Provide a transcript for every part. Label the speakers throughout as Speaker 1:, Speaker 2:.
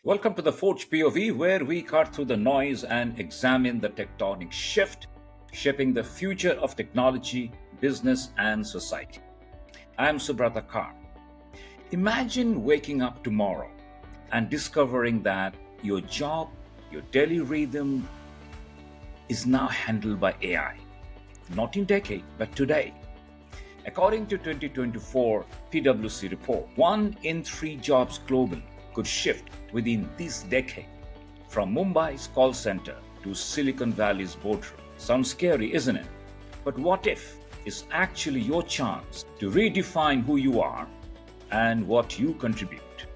Speaker 1: Welcome to the Forge POV, where we cut through the noise and examine the tectonic shift shaping the future of technology, business, and society. I am Subrata Kar. Imagine waking up tomorrow and discovering that your job, your daily rhythm is now handled by AI. Not in decade, but today. According to 2024 PwC report, 1 in 3 jobs globally could shift within this decade, from Mumbai's call center to Silicon Valley's boardroom. Sounds scary, isn't it? But what if it's actually your chance to redefine who you are and what you contribute?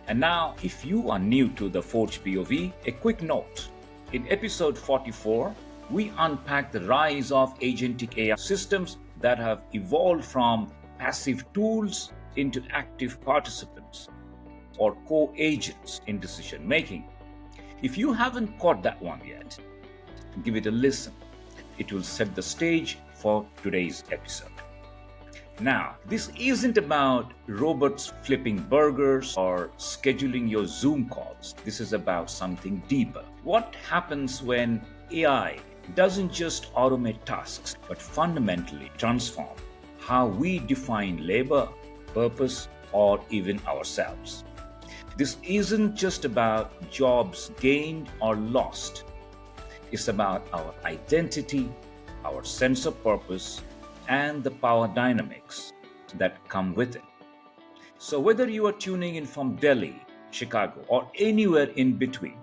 Speaker 1: And now, if you are new to the Forge POV, a quick note. In episode 44, we unpack the rise of agentic AI systems that have evolved from passive tools into active participants, or co-agents in decision making. If you haven't caught that one yet, give it a listen. It will set the stage for today's episode. Now, this isn't about robots flipping burgers or scheduling your Zoom calls. This is about something deeper. What happens when AI doesn't just automate tasks, but fundamentally transform how we define labor, purpose, or even ourselves? This isn't just about jobs gained or lost. It's about our identity, our sense of purpose, and the power dynamics that come with it. So whether you are tuning in from Delhi, Chicago, or anywhere in between,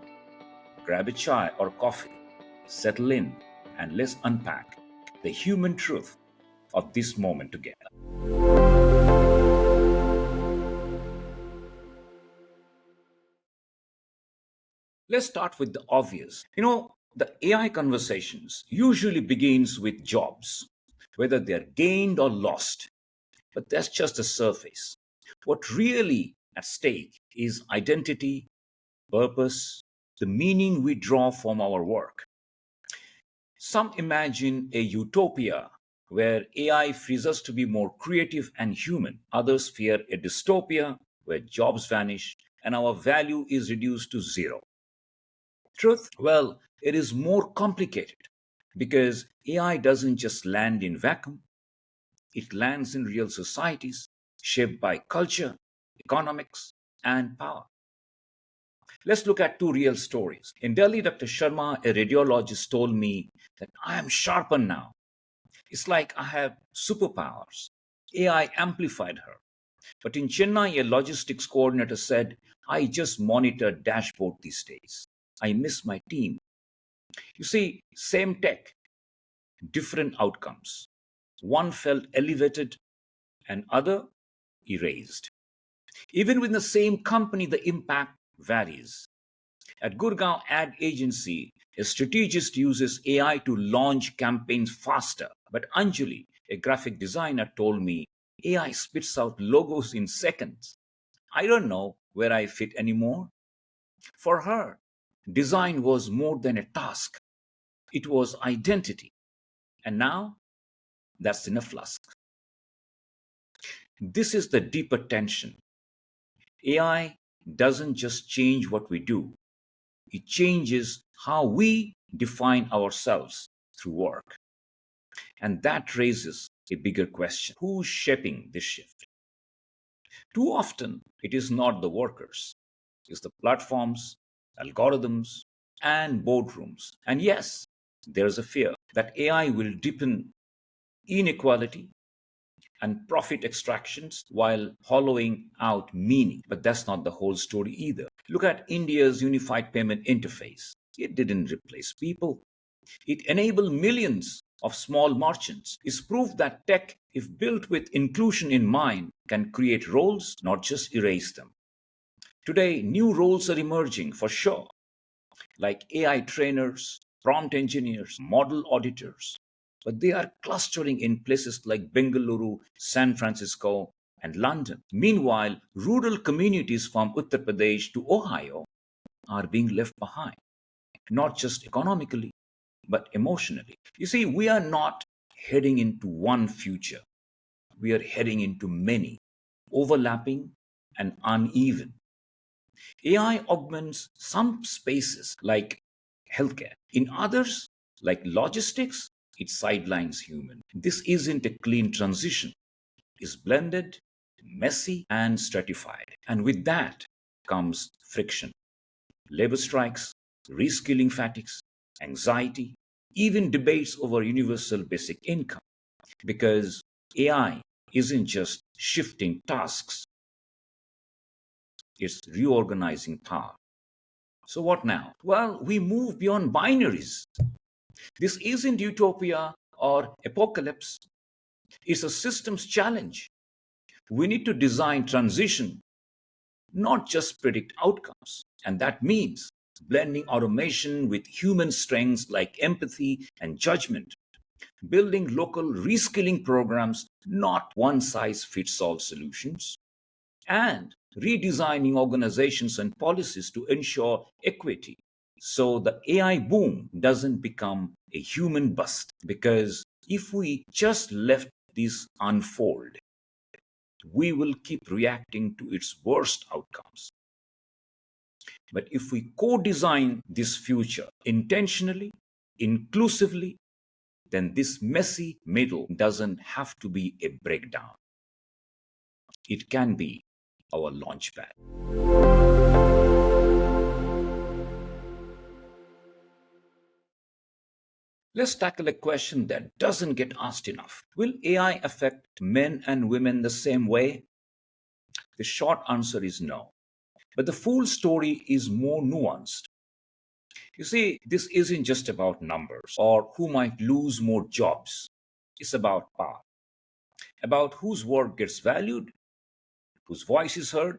Speaker 1: grab a chai or coffee, settle in, and let's unpack the human truth of this moment together. Let's start with the obvious. The AI conversations usually begins with jobs, whether they're gained or lost. But that's just the surface. What really at stake is identity, purpose, the meaning we draw from our work. Some imagine a utopia where AI frees us to be more creative and human. Others fear a dystopia where jobs vanish and our value is reduced to zero. Truth? Well, it is more complicated because AI doesn't just land in vacuum. It lands in real societies shaped by culture, economics, and power. Let's look at 2 real stories. In Delhi, Dr. Sharma, a radiologist, told me that I am sharper now. It's like I have superpowers. AI amplified her. But in Chennai, a logistics coordinator said, I just monitor dashboard these days. I miss my team. You see, same tech, different outcomes. One felt elevated and other erased. Even within the same company, the impact varies. At Gurgaon Ad Agency, a strategist uses AI to launch campaigns faster. But Anjali, a graphic designer, told me AI spits out logos in seconds. I don't know where I fit anymore. For her, design was more than a task. It was identity. And now, that's in a flask. This is the deeper tension. AI doesn't just change what we do, it changes how we define ourselves through work. And that raises a bigger question. Who's shaping this shift? Too often, it is not the workers, it's the platforms, algorithms, and boardrooms. And yes, there's a fear that AI will deepen inequality and profit extractions while hollowing out meaning. But that's not the whole story either. Look at India's unified payment interface. It didn't replace people, it enabled millions of small merchants. It's proof that tech, if built with inclusion in mind, can create roles, not just erase them. Today, new roles are emerging for sure, like AI trainers, prompt engineers, model auditors. but they are clustering in places like Bengaluru, San Francisco, and London. Meanwhile, rural communities from Uttar Pradesh to Ohio are being left behind, not just economically, but emotionally. You see, we are not heading into one future, we are heading into many, overlapping and uneven. AI augments some spaces like healthcare. In others, like logistics, it sidelines human. This isn't a clean transition. It's blended, messy, and stratified. And with that comes friction, labor strikes, reskilling fatigues, anxiety, even debates over universal basic income. Because AI isn't just shifting tasks, it's reorganizing power. So, what now? Well, we move beyond binaries. This isn't utopia or apocalypse, it's a systems challenge. We need to design transition, not just predict outcomes. And that means blending automation with human strengths like empathy and judgment, building local reskilling programs, not one size fits all solutions, and redesigning organizations and policies to ensure equity. So the AI boom doesn't become a human bust. Because if we just left this unfold, we will keep reacting to its worst outcomes. But if we co design this future intentionally, inclusively, then this messy middle doesn't have to be a breakdown. It can be our launchpad. Let's tackle a question that doesn't get asked enough. Will AI affect men and women the same way? The short answer is no. But the full story is more nuanced. You see, this isn't just about numbers or who might lose more jobs. It's about power, about whose work gets valued, whose voice is heard,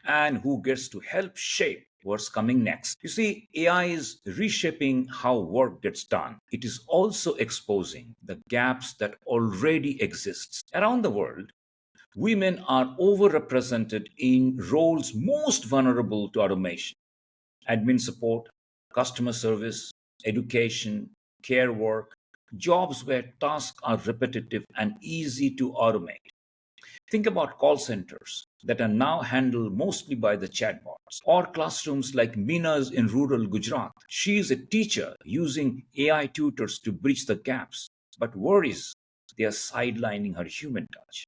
Speaker 1: and who gets to help shape what's coming next. You see, AI is reshaping how work gets done. It is also exposing the gaps that already exist. Around the world, women are overrepresented in roles most vulnerable to automation: admin support, customer service, education, care work, jobs where tasks are repetitive and easy to automate. Think about call centers that are now handled mostly by the chatbots, or classrooms like Mina's in rural Gujarat. She is a teacher using AI tutors to bridge the gaps, but worries they are sidelining her human touch.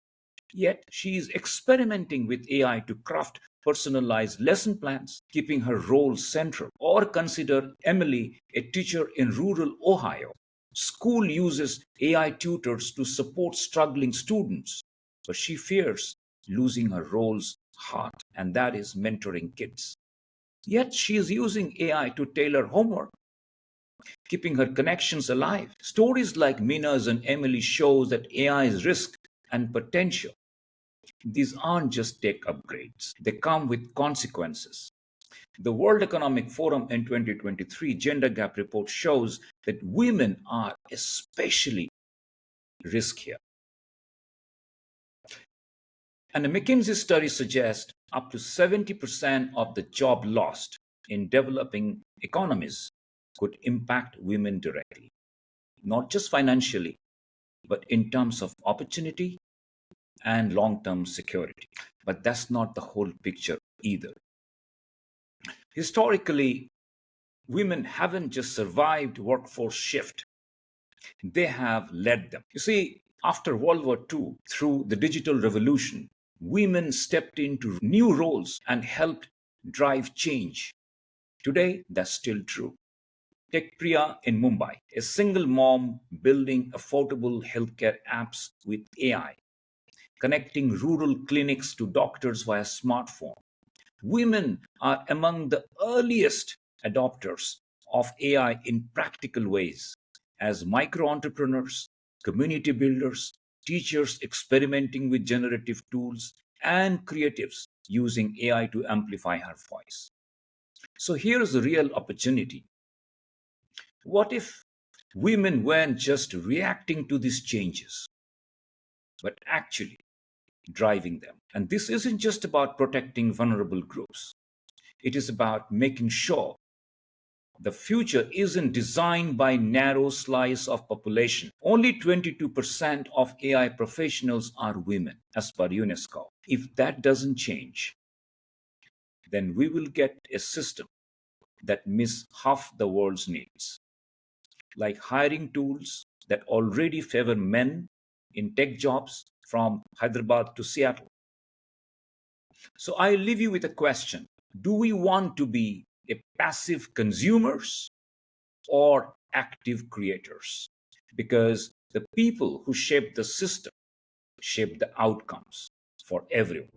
Speaker 1: Yet she is experimenting with AI to craft personalized lesson plans, keeping her role central. Or consider Emily, a teacher in rural Ohio. School uses AI tutors to support struggling students, but she fears losing her role's heart, and that is mentoring kids. Yet she is using AI to tailor homework, keeping her connections alive. Stories like Mina's and Emily shows that AI's risk and potential, these aren't just tech upgrades, they come with consequences. The World Economic Forum in 2023 Gender Gap Report shows that women are especially riskier. And a McKinsey study suggests up to 70% of the job lost in developing economies could impact women directly, not just financially, but in terms of opportunity and long term security. But that's not the whole picture either. Historically, women haven't just survived workforce shift, they have led them. You see, after World War II, through the digital revolution, women stepped into new roles and helped drive change. Today, that's still true. Take Priya in Mumbai, a single mom building affordable healthcare apps with AI, connecting rural clinics to doctors via smartphone. Women are among the earliest adopters of AI in practical ways, as micro entrepreneurs, community builders, teachers experimenting with generative tools, and creatives using AI to amplify her voice. So here's the real opportunity. What if women weren't just reacting to these changes, but actually driving them. And this isn't just about protecting vulnerable groups, it is about making sure the future isn't designed by narrow slice of population. Only 22% of AI professionals are women, as per UNESCO. If that doesn't change, then we will get a system that miss half the world's needs, like hiring tools that already favor men in tech jobs from Hyderabad to Seattle. So I leave you with a question. Do we want to be a passive consumers or active creators? Because the people who shape the system shape the outcomes for everyone.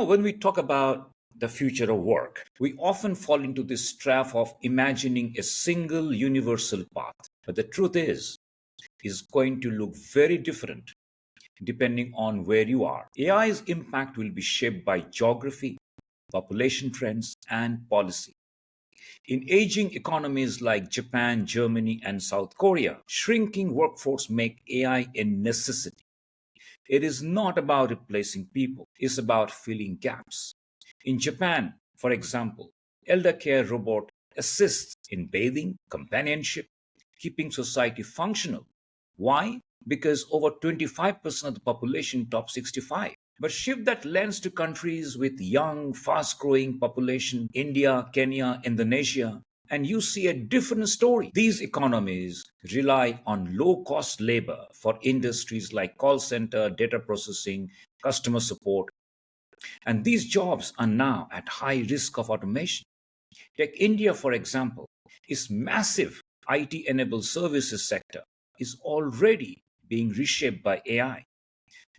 Speaker 1: When we talk about the future of work, we often fall into this trap of imagining a single universal path. But the truth is going to look very different depending on where you are. AI's impact will be shaped by geography, population trends, and policy. In aging economies like Japan, Germany, and South Korea, shrinking workforce make AI a necessity. It is not about replacing people, it's about filling gaps. In Japan, for example, elder care robot assists in bathing, companionship, keeping society functional. Why? Because over 25% of the population top 65. But shift that lens to countries with young, fast growing population, India, Kenya, Indonesia, and you see a different story. These economies rely on low cost labor for industries like call center, data processing, customer support, and these jobs are now at high risk of automation. Take India, for example, its massive IT enabled services sector is already being reshaped by AI.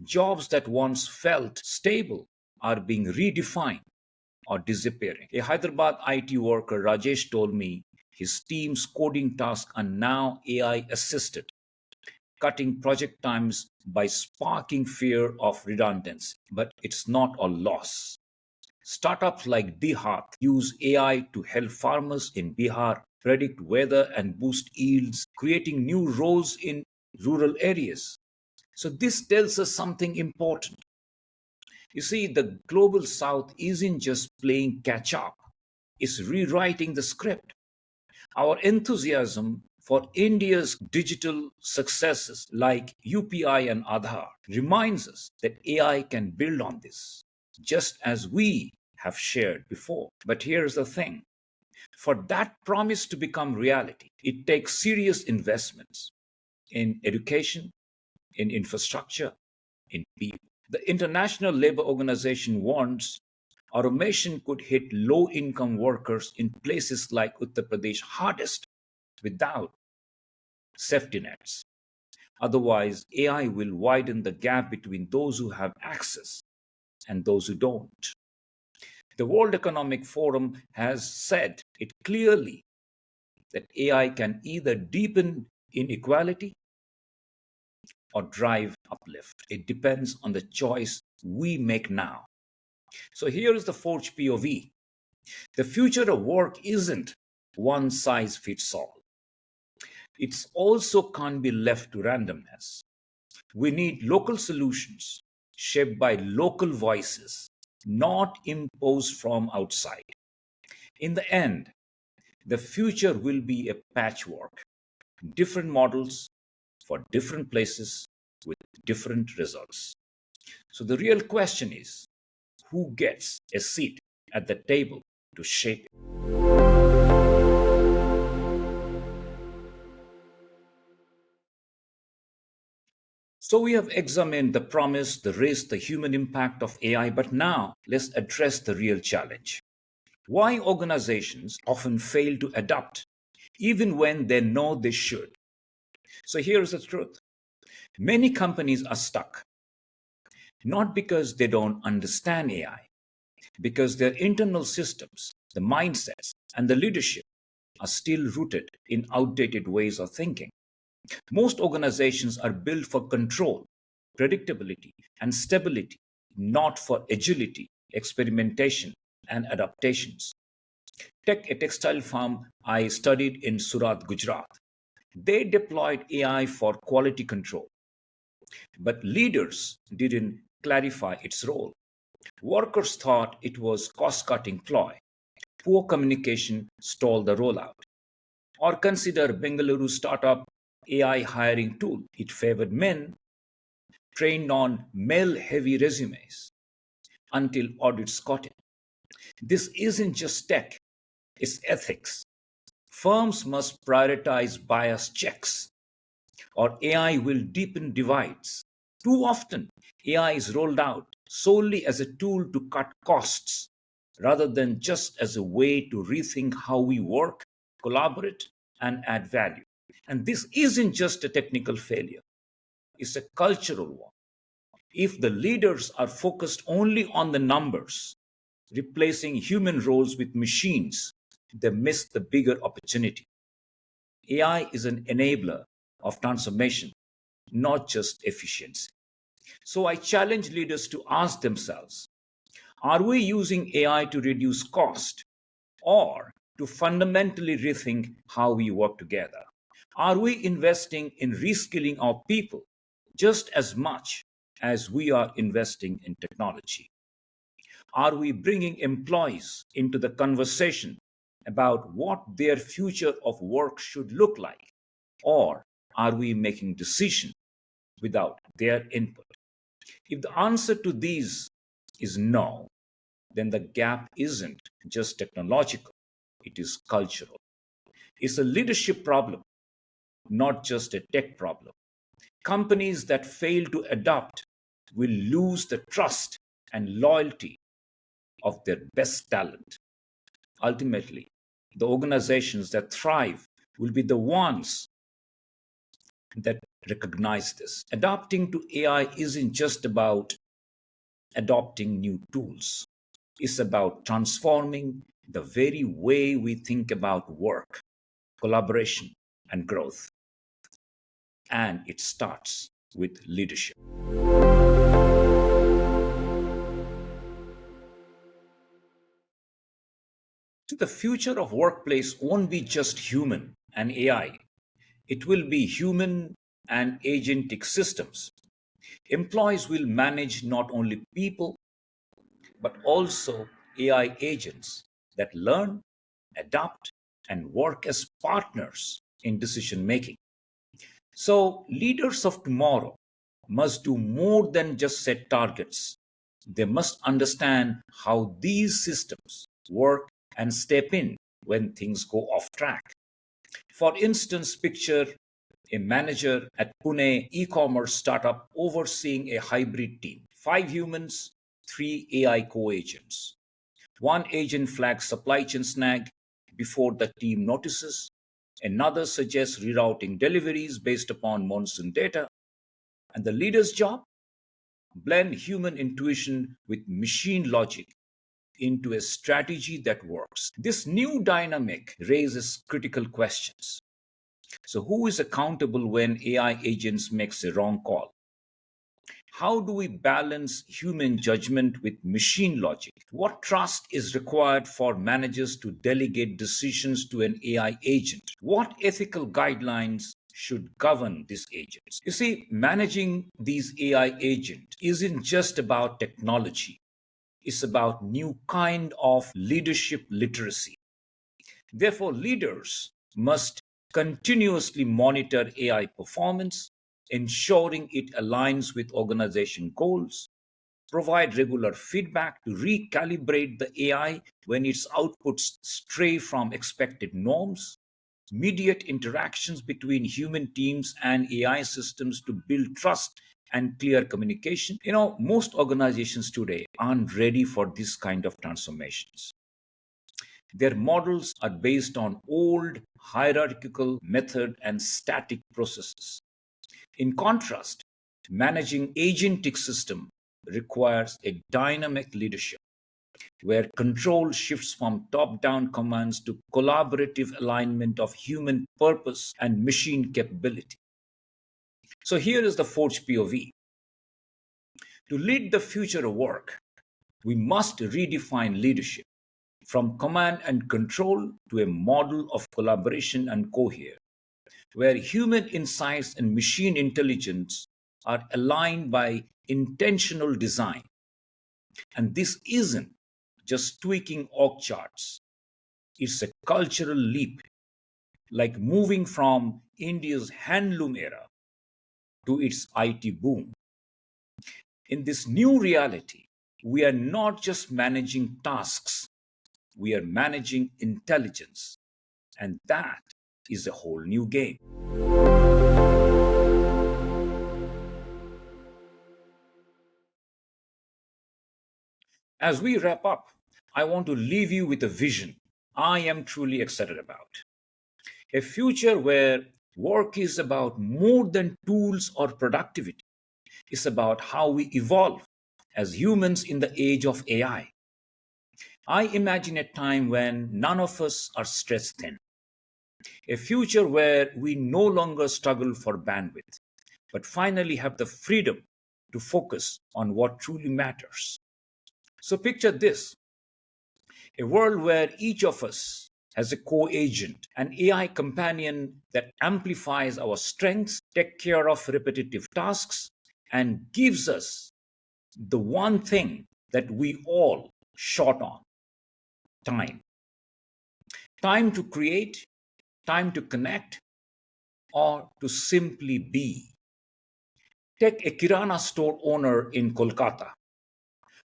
Speaker 1: Jobs that once felt stable are being redefined or disappearing. A Hyderabad IT worker, Rajesh, told me his team's coding tasks are now AI assisted, cutting project times by sparking fear of redundancy. But it's not a loss. Startups like Bihar use AI to help farmers in Bihar predict weather and boost yields, creating new roles in rural areas. So, this tells us something important. You see, the global south isn't just playing catch up, it's rewriting the script. Our enthusiasm for India's digital successes like UPI and Aadhaar reminds us that AI can build on this, just as we have shared before. But here's the thing, for that promise to become reality, it takes serious investments in education, in infrastructure, in people. The International Labour Organization warns automation could hit low income workers in places like Uttar Pradesh hardest without safety nets. Otherwise, AI will widen the gap between those who have access and those who don't. The World Economic Forum has said it clearly that AI can either deepen inequality or drive uplift. It depends on the choice we make now. So here is the Forge POV. The future of work isn't one size fits all. It also can't be left to randomness. We need local solutions shaped by local voices, not imposed from outside. In the end, the future will be a patchwork, different models for different places with different results. So the real question is, who gets a seat at the table to shape it? So we have examined the promise, the risk, the human impact of AI, but now let's address the real challenge. Why organizations often fail to adapt even when they know they should. So here's the truth. Many companies are stuck, not because they don't understand AI, because their internal systems, the mindsets, and the leadership are still rooted in outdated ways of thinking. Most organizations are built for control, predictability, and stability, not for agility, experimentation, and adaptations. Take a textile farm I studied in Surat, Gujarat. They deployed AI for quality control, but leaders didn't clarify its role. Workers thought it was cost-cutting ploy. Poor communication stalled the rollout. Or consider Bengaluru startup AI hiring tool. It favored men trained on male-heavy resumes until audits caught it. This isn't just tech, it's ethics. Firms must prioritize bias checks, or AI will deepen divides. Too often, AI is rolled out solely as a tool to cut costs rather than just as a way to rethink how we work, collaborate, and add value. And this isn't just a technical failure, it's a cultural one. If the leaders are focused only on the numbers, replacing human roles with machines, they miss the bigger opportunity. AI is an enabler of transformation, not just efficiency. So I challenge leaders to ask themselves, are we using AI to reduce cost or to fundamentally rethink how we work together? Are we investing in reskilling our people just as much as we are investing in technology? Are we bringing employees into the conversation about what their future of work should look like? Or are we making decisions without their input? If the answer to these is no, then the gap isn't just technological, it is cultural. It's a leadership problem, not just a tech problem. Companies that fail to adapt will lose the trust and loyalty of their best talent. Ultimately, the organizations that thrive will be the ones that recognize this. Adapting to AI isn't just about adopting new tools, it's about transforming the very way we think about work, collaboration, and growth. And it starts with leadership. So the future of workplace won't be just human and AI. It will be human and agentic systems. Employees will manage not only people, but also AI agents that learn, adapt, and work as partners in decision making. So, leaders of tomorrow must do more than just set targets. They must understand how these systems work and step in when things go off track. For instance, picture a manager at Pune e-commerce startup overseeing a hybrid team. 5 humans, 3 AI co-agents. One agent flags supply chain snag before the team notices. Another suggests rerouting deliveries based upon monsoon data. And the leader's job? Blend human intuition with machine logic into a strategy that works. This new dynamic raises critical questions. So, who is accountable when AI agents makes a wrong call? How do we balance human judgment with machine logic? What trust is required for managers to delegate decisions to an AI agent? What ethical guidelines should govern these agents? You see, managing these AI agents isn't just about technology. It's about new kind of leadership literacy. Therefore, leaders must continuously monitor AI performance, ensuring it aligns with organization goals, provide regular feedback to recalibrate the AI when its outputs stray from expected norms, mediate interactions between human teams and AI systems to build trust and clear communication. Most organizations today aren't ready for this kind of transformations. Their models are based on old hierarchical method and static processes. In contrast, managing agentic system requires a dynamic leadership where control shifts from top-down commands to collaborative alignment of human purpose and machine capability. So here is the Forge POV. To lead the future of work, we must redefine leadership. from command and control to a model of collaboration and cohere, where human insights and machine intelligence are aligned by intentional design. And this isn't just tweaking org charts, it's a cultural leap, like moving from India's handloom era to its IT boom. In this new reality, we are not just managing tasks, we are managing intelligence. And that is a whole new game. As we wrap up, I want to leave you with a vision I am truly excited about. A future where work is about more than tools or productivity. It's about how we evolve as humans in the age of AI. I imagine a time when none of us are stressed thin, a future where we no longer struggle for bandwidth, but finally have the freedom to focus on what truly matters. So picture this: a world where each of us has a co agent, an AI companion that amplifies our strengths, takes care of repetitive tasks, and gives us the one thing that we all short on: time. Time to create, time to connect, or to simply be. Take a Kirana store owner in Kolkata.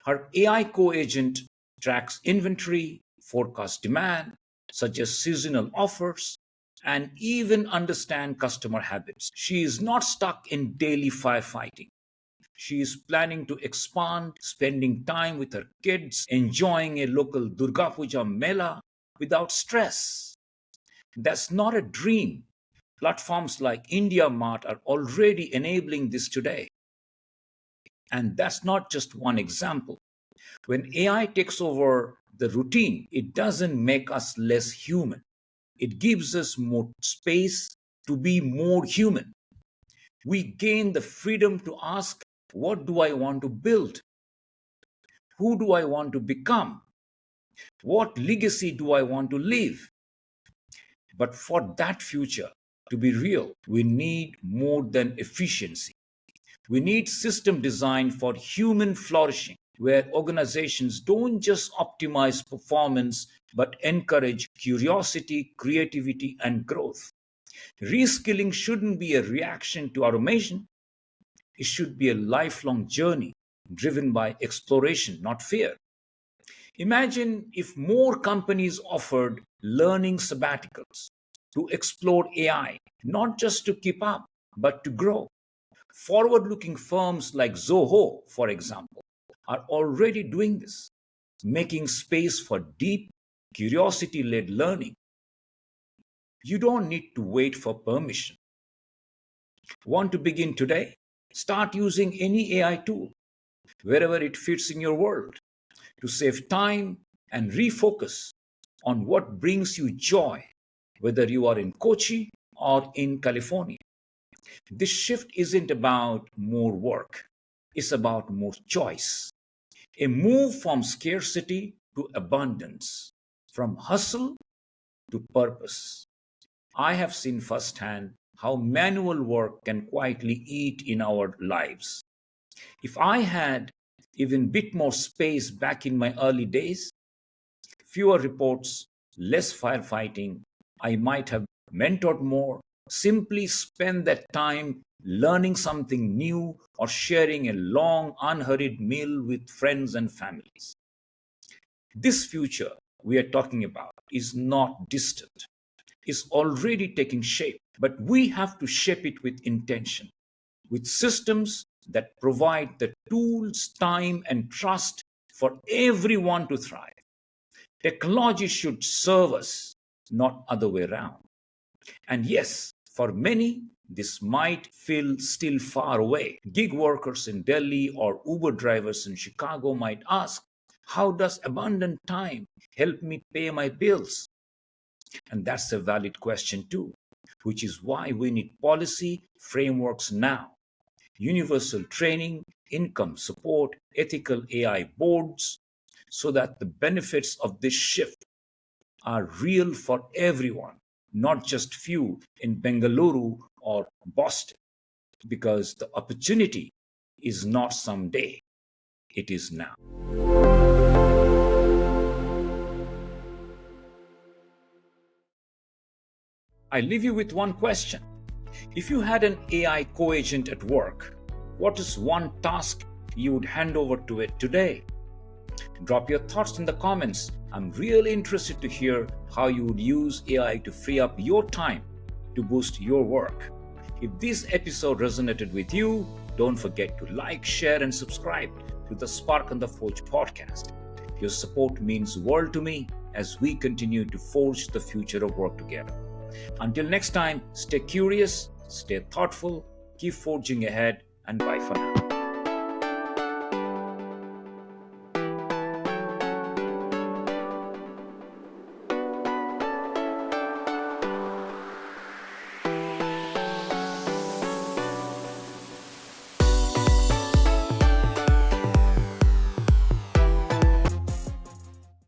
Speaker 1: Her AI co-agent tracks inventory, forecasts demand, suggests seasonal offers, and even understand customer habits. She is not stuck in daily firefighting. She is planning to expand, spending time with her kids, enjoying a local Durga Puja Mela without stress. That's not a dream. Platforms like India Mart are already enabling this today. And that's not just one example. When AI takes over the routine, it doesn't make us less human. It gives us more space to be more human. We gain the freedom to ask, what do I want to build? Who do I want to become? What legacy do I want to leave? But for that future to be real, we need more than efficiency. We need system design for human flourishing, where organizations don't just optimize performance, but encourage curiosity, creativity, and growth. Reskilling shouldn't be a reaction to automation, it should be a lifelong journey driven by exploration, not fear. Imagine if more companies offered learning sabbaticals to explore AI, not just to keep up, but to grow. Forward looking firms like Zoho, for example, are already doing this, making space for deep, curiosity led learning. You don't need to wait for permission. Want to begin today? Start using any AI tool wherever it fits in your world to save time and refocus on what brings you joy, whether you are in Kochi or in California. This shift isn't about more work, it's about more choice. A move from scarcity to abundance, from hustle to purpose. I have seen firsthand how manual work can quietly eat in our lives. If I had even bit more space back in my early days, fewer reports, less firefighting, I might have mentored more, simply spend that time learning something new or sharing a long, unhurried meal with friends and families. This future we are talking about is not distant, it's already taking shape, but we have to shape it with intention, with systems that provide the tools, time, and trust for everyone to thrive. Technology should serve us, not other way around. And yes, for many, this might feel still far away. Gig workers in Delhi or Uber drivers in Chicago might ask, how does abundant time help me pay my bills? And that's a valid question too, which is why we need policy frameworks now: universal training, income support, ethical AI boards, so that the benefits of this shift are real for everyone, not just few in Bengaluru or Boston, because the opportunity is not someday, it is now. I leave you with one question. If you had an AI co-agent at work, what is one task you would hand over to it today? Drop your thoughts in the comments. I'm really interested to hear how you would use AI to free up your time to boost your work. If this episode resonated with you, don't forget to like, share, and subscribe to the Spark on the Forge podcast. Your support means the world to me as we continue to forge the future of work together. Until next time, stay curious, stay thoughtful, keep forging ahead, and bye for now.